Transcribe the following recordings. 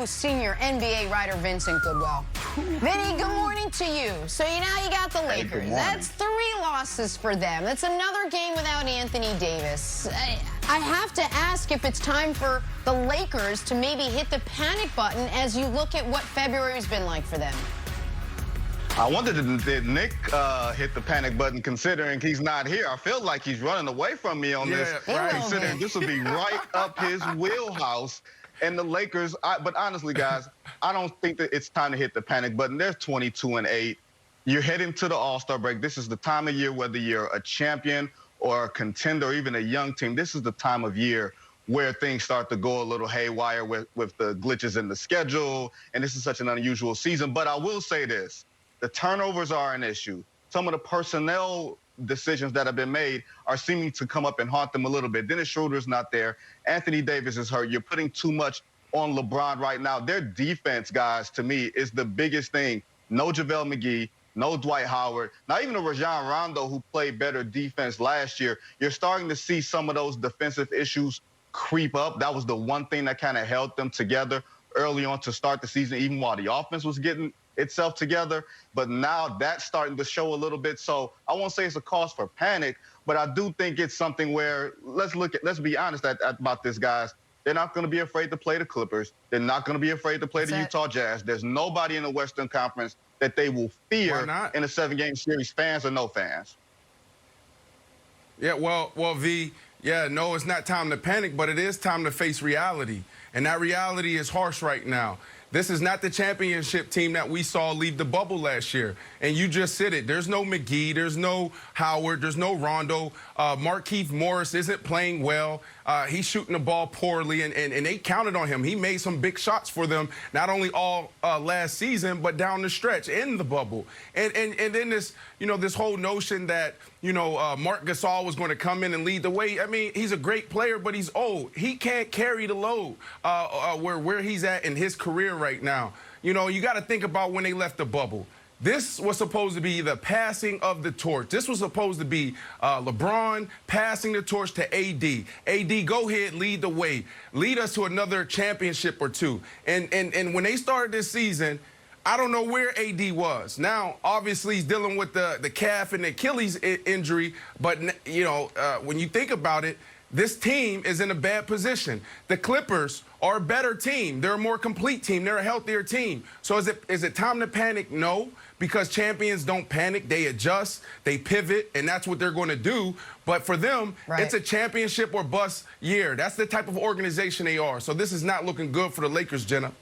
Yahoo senior NBA writer Vincent Goodwill. Vinny, good morning to you. So now you got the Lakers. That's 3 losses for them. That's another game without Anthony Davis. I have to ask if it's time for the Lakers to maybe hit the panic button as you look at what February's been like for them. I wonder did Nick hit the panic button considering he's not here. I feel like he's running away from me on this, right. Considering this would be right up his wheelhouse. And the Lakers, but honestly, guys, I don't think that it's time to hit the panic button. They're 22-8. You're heading to the All-Star break. This is the time of year, whether you're a champion or a contender or even a young team, this is the time of year where things start to go a little haywire with the glitches in the schedule. And this is such an unusual season. But I will say this. The turnovers are an issue. Some of the personnel decisions that have been made are seeming to come up and haunt them a little bit. Dennis Schroeder's not there. Anthony Davis is hurt. You're putting too much on LeBron right now. Their defense, guys, to me, is the biggest thing. No JaVale McGee, no Dwight Howard, not even a Rajon Rondo who played better defense last year. You're starting to see some of those defensive issues creep up. That was the one thing that kind of held them together early on to start the season, even while the offense was getting itself together. But now that's starting to show a little bit. So I won't say it's a cause for panic, but I do think it's something where let's be honest about this, guys. They're not going to be afraid to play the Clippers. They're not going to be afraid to play the Utah Jazz. There's nobody in the Western Conference that they will fear in a 7-game series, fans or no fans. Yeah, well, V, yeah, no, it's not time to panic, but it is time to face reality. And that reality is harsh right now. This is not the championship team that we saw leave the bubble last year. And you just said it. There's no McGee. There's no Howard. There's no Rondo. Markieff Morris isn't playing well. He's shooting the ball poorly, and they counted on him. He made some big shots for them, not only all last season, but down the stretch in the bubble. And then this, this whole notion that, Marc Gasol was going to come in and lead the way. I mean, he's a great player, but he's old. He can't carry the load where he's at in his career right now. You got to think about when they left the bubble. This was supposed to be the passing of the torch. This was supposed to be LeBron passing the torch to AD. AD, go ahead, lead the way. Lead us to another championship or two. And when they started this season, I don't know where AD was. Now, obviously, he's dealing with the calf and the Achilles injury. But, when you think about it, this team is in a bad position. The Clippers are a better team. They're a more complete team. They're a healthier team. So is it time to panic? No, because champions don't panic. They adjust, they pivot, and that's what they're going to do. But for them, It's a championship or bust year. That's the type of organization they are. So this is not looking good for the Lakers, Jenna.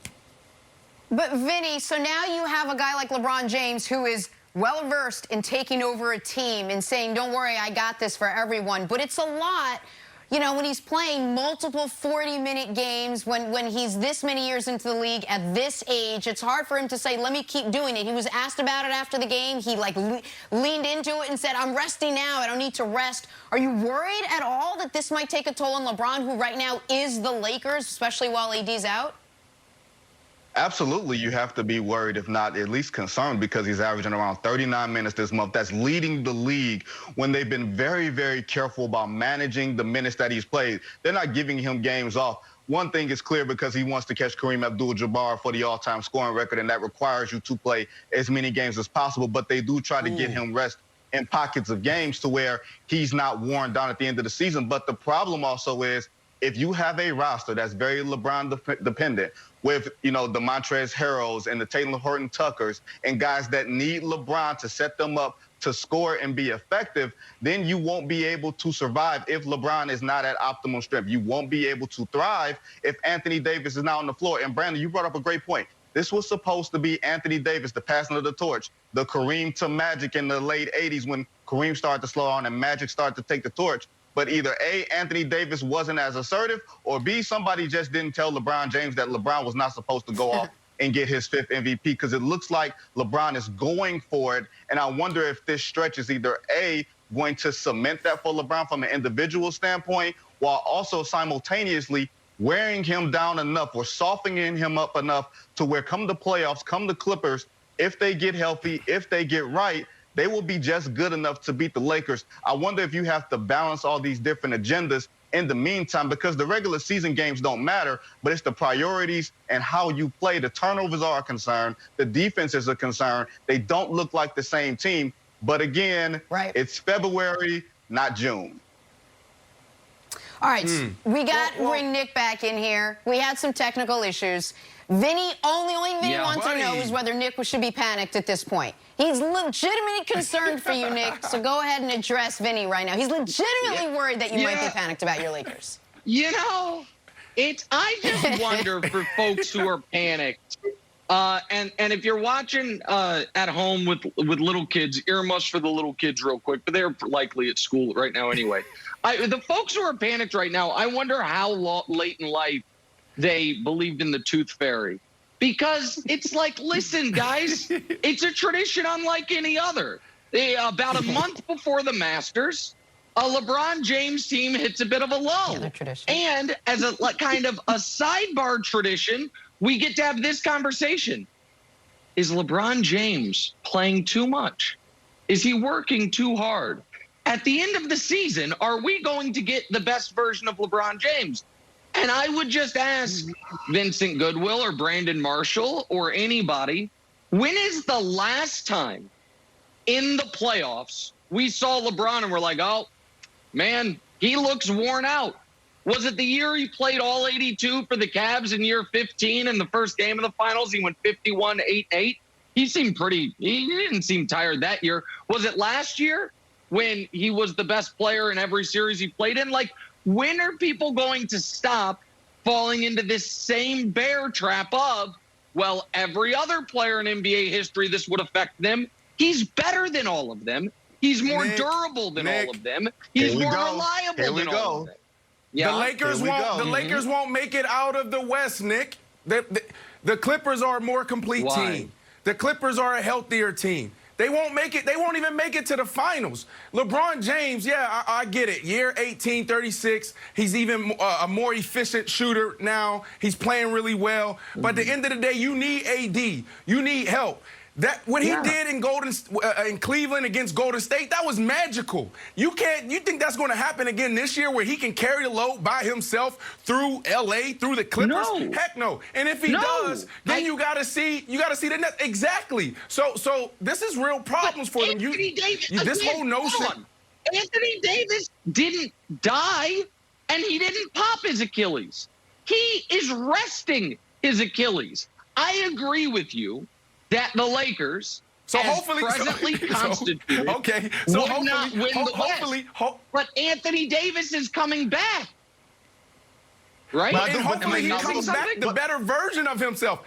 But, Vinny, so now you have a guy like LeBron James who is well-versed in taking over a team and saying, don't worry, I got this for everyone. But it's a lot. When he's playing multiple 40-minute games, when he's this many years into the league at this age, it's hard for him to say, let me keep doing it. He was asked about it after the game. He, leaned into it and said, I'm resting now. I don't need to rest. Are you worried at all that this might take a toll on LeBron, who right now is the Lakers, especially while AD's out? Absolutely, you have to be worried, if not at least concerned, because he's averaging around 39 minutes this month. That's leading the league when they've been very, very careful about managing the minutes that he's played. They're not giving him games off. One thing is clear, because he wants to catch Kareem Abdul-Jabbar for the all-time scoring record, and that requires you to play as many games as possible. But they do try to get him rest in pockets of games to where he's not worn down at the end of the season. But the problem also is, if you have a roster that's very LeBron dependent with, the Montrezl Harrells and the Taylor Horton Tuckers and guys that need LeBron to set them up to score and be effective, then you won't be able to survive if LeBron is not at optimum strength. You won't be able to thrive if Anthony Davis is not on the floor. And Brandon, you brought up a great point. This was supposed to be Anthony Davis, the passing of the torch, the Kareem to Magic in the late 80s when Kareem started to slow down and Magic started to take the torch. But either A, Anthony Davis wasn't as assertive, or B, somebody just didn't tell LeBron James that LeBron was not supposed to go off and get his 5th MVP, because it looks like LeBron is going for it. And I wonder if this stretch is either A, going to cement that for LeBron from an individual standpoint, while also simultaneously wearing him down enough or softening him up enough to where come the playoffs, come the Clippers, if they get healthy, if they get right, they will be just good enough to beat the Lakers. I wonder if you have to balance all these different agendas in the meantime, because the regular season games don't matter, but it's the priorities and how you play. The turnovers are a concern. The defense is a concern. They don't look like the same team. But again, It's February, not June. All right, we got to bring Nick back in here. We had some technical issues. Vinny, only Vinny wants to know is whether Nick should be panicked at this point. He's legitimately concerned for you, Nick, so go ahead and address Vinny right now. He's legitimately worried that you might be panicked about your Lakers. You know, I just wonder for folks who are panicked. And if you're watching at home with little kids, earmuffs for the little kids real quick, but they're likely at school right now anyway. The folks who are panicked right now, I wonder how late in life they believed in the tooth fairy. Because it's like, listen, guys, it's a tradition unlike any other. About a month before the Masters, a LeBron James team hits a bit of a lull. And as a kind of a sidebar tradition, we get to have this conversation. Is LeBron James playing too much? Is he working too hard? At the end of the season, are we going to get the best version of LeBron James? And I would just ask Vincent Goodwill or Brandon Marshall or anybody, when is the last time in the playoffs we saw LeBron and we're like, oh, man, he looks worn out? Was it the year he played all 82 for the Cavs in year 15 in the first game of the finals? He went 51-8-8. He didn't seem tired that year. Was it last year when he was the best player in every series he played in? Like, when are people going to stop falling into this same bear trap of, well, every other player in NBA history, this would affect them? He's better than all of them. He's more durable than all of them. He's more reliable than all of them. Yeah. The Lakers won't make it out of the West, Nick. The Clippers are a more complete team. The Clippers are a healthier team. They won't make it. They won't even make it to the finals. LeBron James, I get it. Year 18, 36. He's even a more efficient shooter now. He's playing really well. But at the end of the day, you need AD. You need help. What he did in Cleveland against Golden State, that was magical. You think that's going to happen again this year where he can carry the load by himself through LA, through the Clippers? No. Heck no. And if he does, then you got to see the Nets. Exactly. So this is real problems for them. Anthony Davis, this whole notion. Anthony Davis didn't die and he didn't pop his Achilles. He is resting his Achilles. I agree with you that the Lakers, presently constituted, would not win the West. But Anthony Davis is coming back, right? And hopefully he comes back the better version of himself.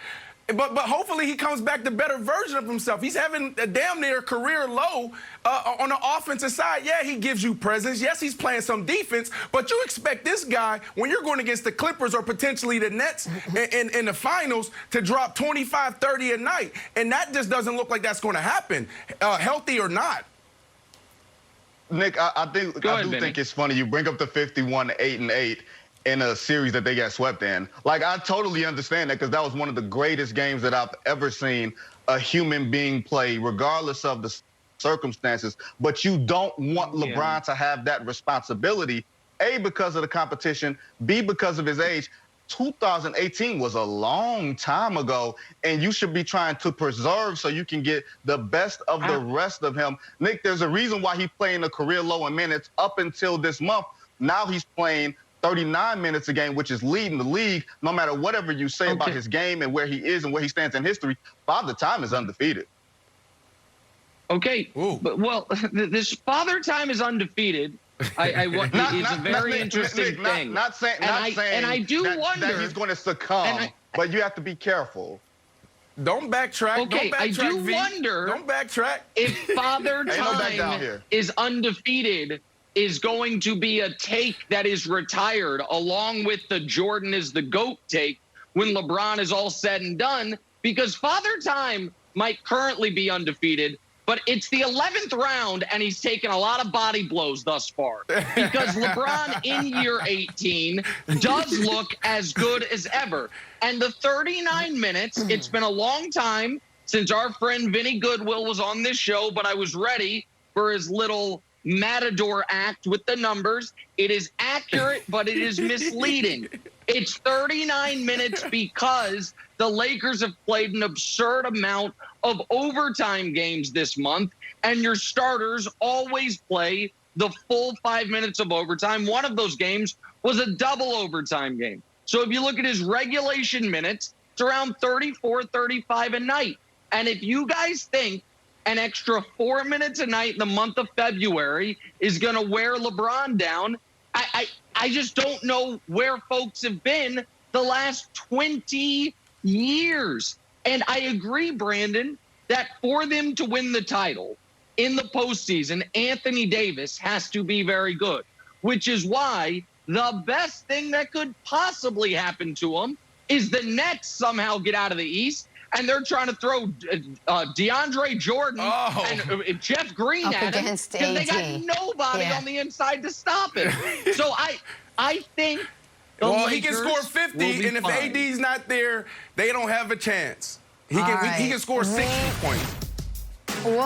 But hopefully he comes back the better version of himself. He's having a damn near career low on the offensive side. Yeah, he gives you presence. Yes, he's playing some defense. But you expect this guy, when you're going against the Clippers or potentially the Nets in the finals, to drop 25, 30 a night. And that just doesn't look like that's going to happen, healthy or not. Nick, I do think it's funny. You bring up the 51-8-8. In a series that they got swept in. Like, I totally understand that because that was one of the greatest games that I've ever seen a human being play, regardless of the circumstances. But you don't want LeBron to have that responsibility, A, because of the competition, B, because of his age. 2018 was a long time ago, and you should be trying to preserve so you can get the best of the rest of him. Nick, there's a reason why he's playing a career low in minutes up until this month. Now he's playing 39 minutes a game, which is leading the league. No matter whatever you say about his game and where he is and where he stands in history, Father Time is undefeated. Okay, but this Father Time is undefeated. It's a very interesting thing. Not saying I do wonder that he's going to succumb, but you have to be careful. Don't backtrack. Okay, don't backtrack, I do wonder. Don't backtrack. If Father Time is undefeated, is going to be a take that is retired, along with the Jordan is the GOAT take when LeBron is all said and done, because Father Time might currently be undefeated, but it's the 11th round, and he's taken a lot of body blows thus far. Because LeBron in year 18 does look as good as ever. And the 39 minutes, it's been a long time since our friend Vinny Goodwill was on this show, but I was ready for his little matador act with the numbers. It is accurate, but it is misleading. It's 39 minutes because the Lakers have played an absurd amount of overtime games this month, and your starters always play the full 5 minutes of overtime. One of those games was a double overtime game. So if you look at his regulation minutes, it's around 34, 35 a night. And if you guys think an extra 4 minutes a night in the month of February is going to wear LeBron down, I just don't know where folks have been the last 20 years. And I agree, Brandon, that for them to win the title in the postseason, Anthony Davis has to be very good, which is why the best thing that could possibly happen to him is the Nets somehow get out of the East, and they're trying to throw DeAndre Jordan and Jeff Green up at him against because they got AD. nobody on the inside to stop him. So I think he can score 50, and if fine. AD's not there, they don't have a chance. He can score 60 points. Well,